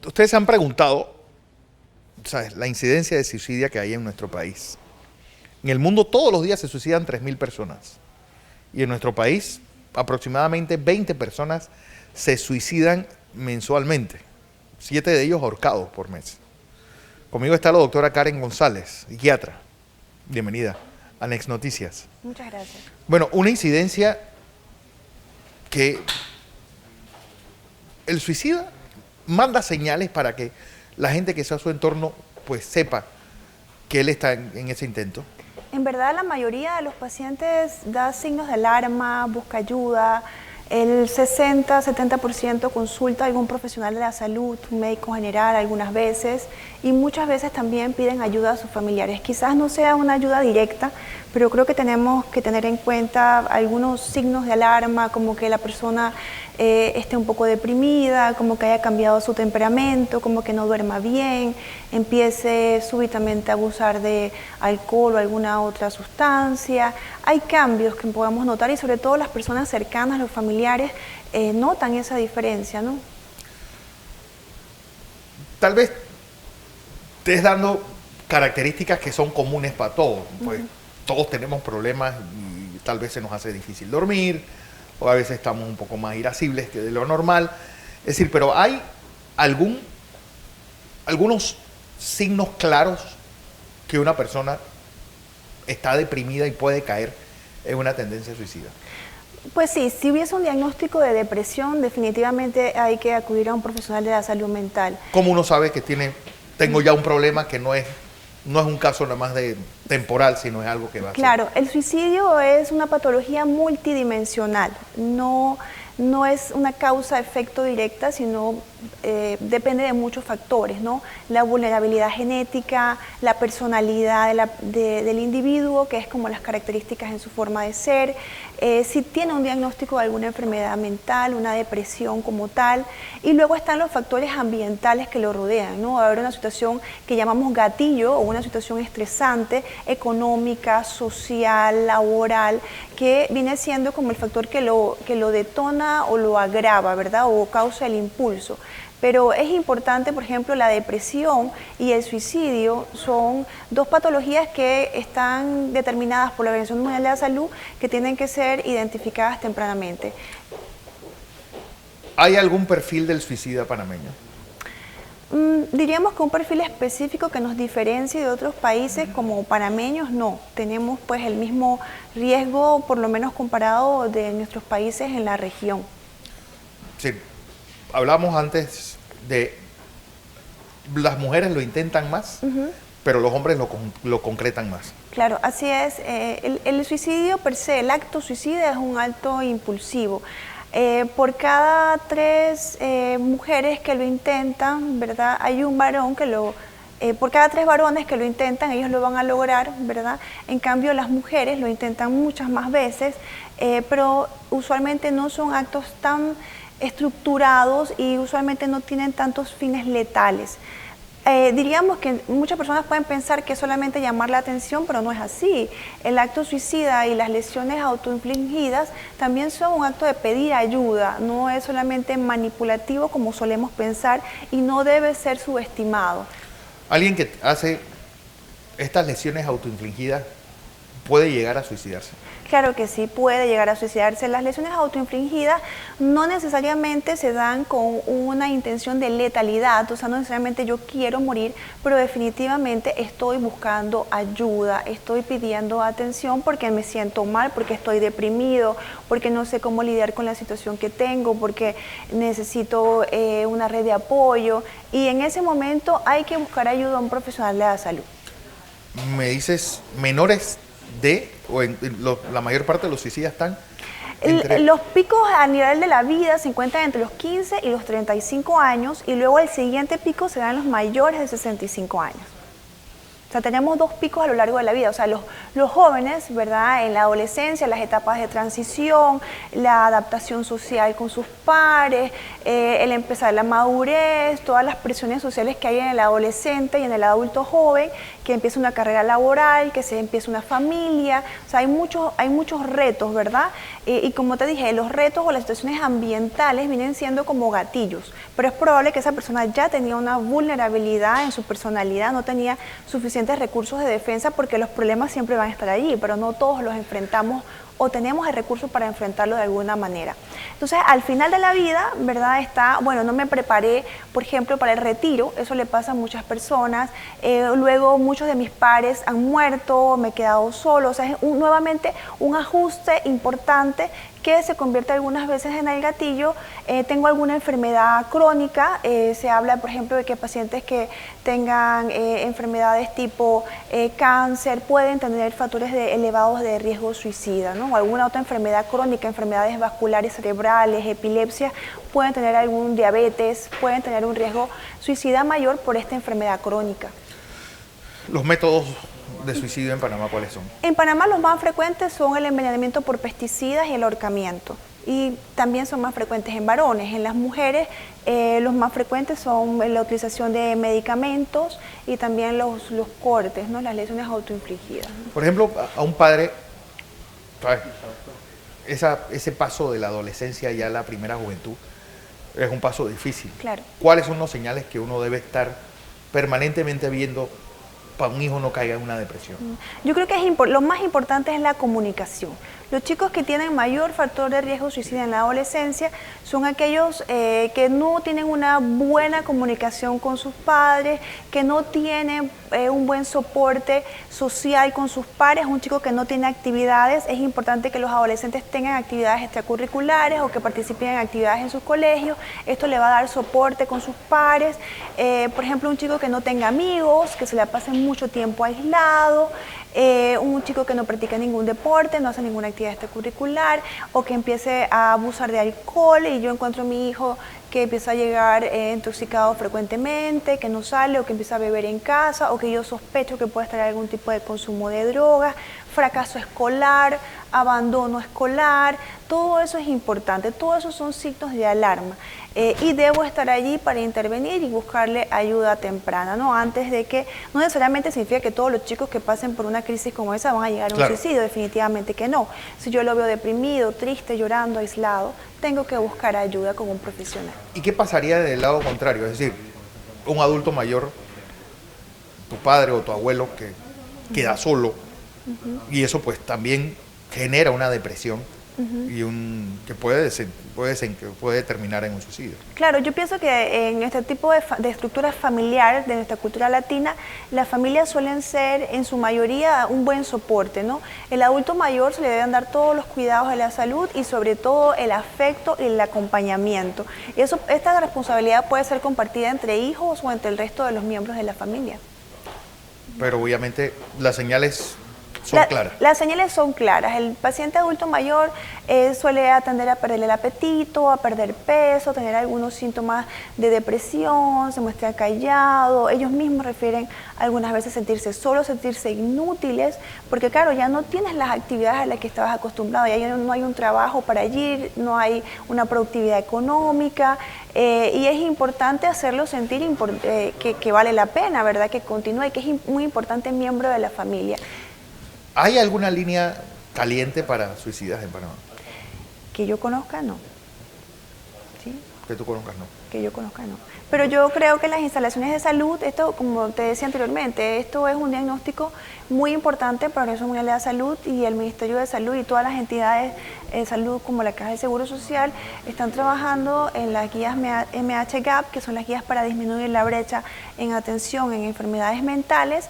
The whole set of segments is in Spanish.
Ustedes se han preguntado, ¿sabes?, la incidencia de suicidio que hay en nuestro país. En el mundo todos los días se suicidan 3.000 personas. Y en nuestro país aproximadamente 20 personas se suicidan mensualmente. 7 de ellos ahorcados por mes. Conmigo está la doctora Karen González, psiquiatra. Bienvenida a Next Noticias. Muchas gracias. Bueno, una incidencia que el suicida manda señales para que la gente que está a su entorno pues sepa que él está en ese intento. En verdad, la mayoría de los pacientes da signos de alarma, busca ayuda. El 60-70% consulta a algún profesional de la salud, un médico general algunas veces, y muchas veces también piden ayuda a sus familiares. Quizás no sea una ayuda directa, pero creo que tenemos que tener en cuenta algunos signos de alarma, como que la persona esté un poco deprimida, como que haya cambiado su temperamento, como que no duerma bien, empiece súbitamente a abusar de alcohol o alguna otra sustancia. Hay cambios que podemos notar y sobre todo las personas cercanas, los familiares, notan esa diferencia, ¿no? Tal vez estés dando características que son comunes para todos. Pues todos tenemos problemas y tal vez se nos hace difícil dormir, o a veces estamos un poco más irascibles que de lo normal. Es decir, pero hay algunos signos claros que una persona está deprimida y puede caer en una tendencia suicida. Pues sí, si hubiese un diagnóstico de depresión, definitivamente hay que acudir a un profesional de la salud mental. ¿Cómo uno sabe que tengo ya un problema que no es un caso nada más de temporal, sino es algo que va a ser? Claro, el suicidio es una patología multidimensional, no es una causa-efecto directa, sino depende de muchos factores, ¿no? La vulnerabilidad genética, la personalidad del individuo, que es como las características en su forma de ser, si tiene un diagnóstico de alguna enfermedad mental, una depresión como tal, y luego están los factores ambientales que lo rodean, ¿no? Va a haber una situación que llamamos gatillo o una situación estresante, económica, social, laboral, que viene siendo como el factor que lo detona o lo agrava, ¿verdad? O causa el impulso. Pero es importante, por ejemplo, la depresión y el suicidio son dos patologías que están determinadas por la Organización Mundial de la Salud, que tienen que ser identificadas tempranamente. ¿Hay algún perfil del suicida panameño? Diríamos que un perfil específico que nos diferencie de otros países como panameños, no. Tenemos pues el mismo riesgo, por lo menos comparado de nuestros países en la región. Sí, hablamos antes de las mujeres lo intentan más, pero los hombres lo concretan más. Claro, así es. El suicidio per se, el acto suicida es un acto impulsivo. Por cada 3 mujeres que lo intentan, ¿verdad? Hay un varón que por cada 3 varones que lo intentan, ellos lo van a lograr, ¿verdad? En cambio, las mujeres lo intentan muchas más veces, pero usualmente no son actos tan estructurados y usualmente no tienen tantos fines letales. Diríamos que muchas personas pueden pensar que es solamente llamar la atención, pero no es así. El acto suicida y las lesiones autoinfligidas también son un acto de pedir ayuda, no es solamente manipulativo como solemos pensar y no debe ser subestimado. Alguien que hace estas lesiones autoinfligidas puede llegar a suicidarse. Claro que sí, puede llegar a suicidarse. Las lesiones autoinfligidas no necesariamente se dan con una intención de letalidad, o sea, no necesariamente yo quiero morir, pero definitivamente estoy buscando ayuda, estoy pidiendo atención porque me siento mal, porque estoy deprimido, porque no sé cómo lidiar con la situación que tengo, porque necesito una red de apoyo, y en ese momento hay que buscar ayuda a un profesional de la salud. Me dices menores la mayor parte de los suicidas están Los picos a nivel de la vida se encuentran entre los 15 y los 35 años y luego el siguiente pico se da en los mayores de 65 años. O sea, tenemos dos picos a lo largo de la vida. O sea, los jóvenes, ¿verdad? En la adolescencia, las etapas de transición, la adaptación social con sus pares, el empezar la madurez, todas las presiones sociales que hay en el adolescente y en el adulto joven, que empieza una carrera laboral, que se empieza una familia. O sea, hay muchos retos, ¿verdad? Y como te dije, los retos o las situaciones ambientales vienen siendo como gatillos, pero es probable que esa persona ya tenía una vulnerabilidad en su personalidad, no tenía suficientes recursos de defensa, porque los problemas siempre van a estar allí, pero no todos los enfrentamos o tenemos el recurso para enfrentarlo de alguna manera. Entonces, al final de la vida, ¿verdad? Está, bueno, no me preparé, por ejemplo, para el retiro, eso le pasa a muchas personas, luego muchos de mis pares han muerto, me he quedado solo, o sea, es nuevamente un ajuste importante que se convierte algunas veces en el gatillo. Tengo alguna enfermedad crónica, se habla, por ejemplo, de que pacientes que tengan enfermedades tipo cáncer pueden tener factores elevados de riesgo suicida, ¿no? O alguna otra enfermedad crónica, enfermedades vasculares cerebrales, epilepsia, pueden tener algún diabetes, pueden tener un riesgo suicida mayor por esta enfermedad crónica. Los métodos de suicidio en Panamá, ¿cuáles son? En Panamá los más frecuentes son el envenenamiento por pesticidas y el ahorcamiento. Y también son más frecuentes en varones. En las mujeres los más frecuentes son la utilización de medicamentos y también los cortes, ¿no? Las lesiones autoinfligidas. Por ejemplo, a un padre, ¿sabes? Ese paso de la adolescencia ya a la primera juventud es un paso difícil. Claro. ¿Cuáles son los señales que uno debe estar permanentemente viendo para un hijo no caiga en una depresión? Yo creo que lo más importante es la comunicación. Los chicos que tienen mayor factor de riesgo suicida en la adolescencia son aquellos que no tienen una buena comunicación con sus padres, que no tienen un buen soporte social con sus pares. Un chico que no tiene actividades, es importante que los adolescentes tengan actividades extracurriculares o que participen en actividades en sus colegios. Esto le va a dar soporte con sus pares. Por ejemplo, un chico que no tenga amigos, que se la pase mucho tiempo aislado. Un chico que no practica ningún deporte, no hace ninguna actividad extracurricular, o que empiece a abusar de alcohol, y yo encuentro a mi hijo que empieza a llegar intoxicado frecuentemente, que no sale, o que empieza a beber en casa, o que yo sospecho que puede estar algún tipo de consumo de drogas, fracaso escolar, abandono escolar. Todo eso es importante, todos esos son signos de alarma. Y debo estar allí para intervenir y buscarle ayuda temprana, ¿no? Antes de que, no necesariamente significa que todos los chicos que pasen por una crisis como esa van a llegar a un suicidio, definitivamente que no. Si yo lo veo deprimido, triste, llorando, aislado, tengo que buscar ayuda con un profesional. ¿Y qué pasaría del lado contrario? Es decir, un adulto mayor, tu padre o tu abuelo, que queda solo, y eso pues también genera una depresión. Y que puede terminar en un suicidio. Claro, yo pienso que en este tipo de estructuras familiares de nuestra cultura latina, las familias suelen ser en su mayoría un buen soporte, ¿no? El adulto mayor se le deben dar todos los cuidados de la salud y sobre todo el afecto y el acompañamiento. Y esta responsabilidad puede ser compartida entre hijos o entre el resto de los miembros de la familia. Pero obviamente las señales son claras. Las señales son claras. El paciente adulto mayor suele tender a perder el apetito, a perder peso, tener algunos síntomas de depresión, se muestra callado. Ellos mismos refieren algunas veces sentirse solos, sentirse inútiles, porque claro, ya no tienes las actividades a las que estabas acostumbrado, ya no hay un trabajo para ir, no hay una productividad económica, y es importante hacerlo sentir que vale la pena, ¿verdad? Que continúe, que es muy importante miembro de la familia. ¿Hay alguna línea caliente para suicidas en Panamá? Que yo conozca, no. ¿Sí? Que tú conozcas, no. Que yo conozca, no. Pero yo creo que las instalaciones de salud, esto, como te decía anteriormente, esto es un diagnóstico muy importante para la Organización Mundial de la Salud, y el Ministerio de Salud y todas las entidades de salud como la Caja de Seguro Social están trabajando en las guías MH-GAP, que son las guías para disminuir la brecha en atención en enfermedades mentales,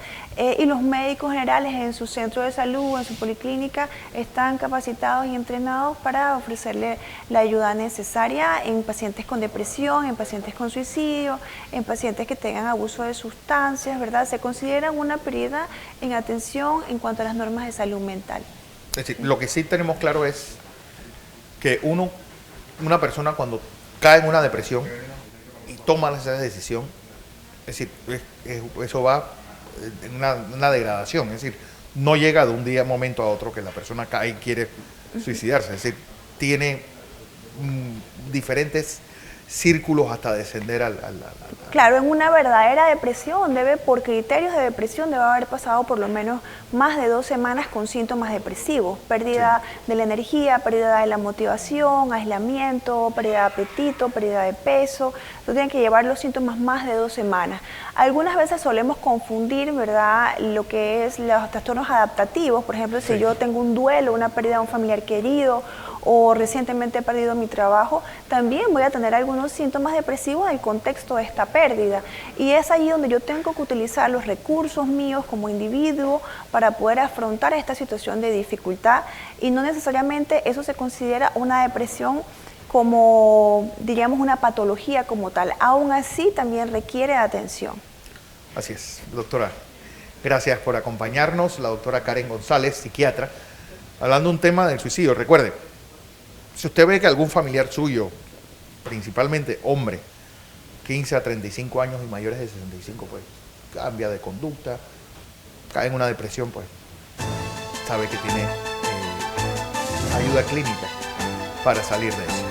y los médicos generales en su centro de salud, en su policlínica, están capacitados y entrenados para ofrecerle la ayuda necesaria en pacientes con depresión, en pacientes con suicidio, en pacientes que tengan abuso de sustancias, ¿verdad? Se consideran una prioridad en atención en cuanto a las normas de salud mental. Es decir, lo que sí tenemos claro es que una persona cuando cae en una depresión y toma esa decisión, es decir, eso va en una degradación, es decir, no llega de un día, momento a otro que la persona cae y quiere suicidarse, es decir, tiene diferentes círculos hasta descender Claro, en una verdadera depresión por criterios de depresión debe haber pasado por lo menos más de 2 semanas con síntomas depresivos, pérdida de la energía, pérdida de la motivación, aislamiento, pérdida de apetito, pérdida de peso. Entonces tienen que llevar los síntomas más de 2 semanas. Algunas veces solemos confundir, ¿verdad?, lo que es los trastornos adaptativos. Por ejemplo, si yo tengo un duelo, una pérdida de un familiar querido, o recientemente he perdido mi trabajo, también voy a tener algunos síntomas depresivos en el contexto de esta pérdida. Y es ahí donde yo tengo que utilizar los recursos míos como individuo para poder afrontar esta situación de dificultad, y no necesariamente eso se considera una depresión como, diríamos, una patología como tal. Aún así también requiere atención. Así es, doctora. Gracias por acompañarnos, la doctora Karen González, psiquiatra, hablando de un tema del suicidio. Recuerde, si usted ve que algún familiar suyo, principalmente hombre, 15 a 35 años y mayores de 65, pues cambia de conducta, cae en una depresión, pues sabe que tiene ayuda clínica para salir de eso.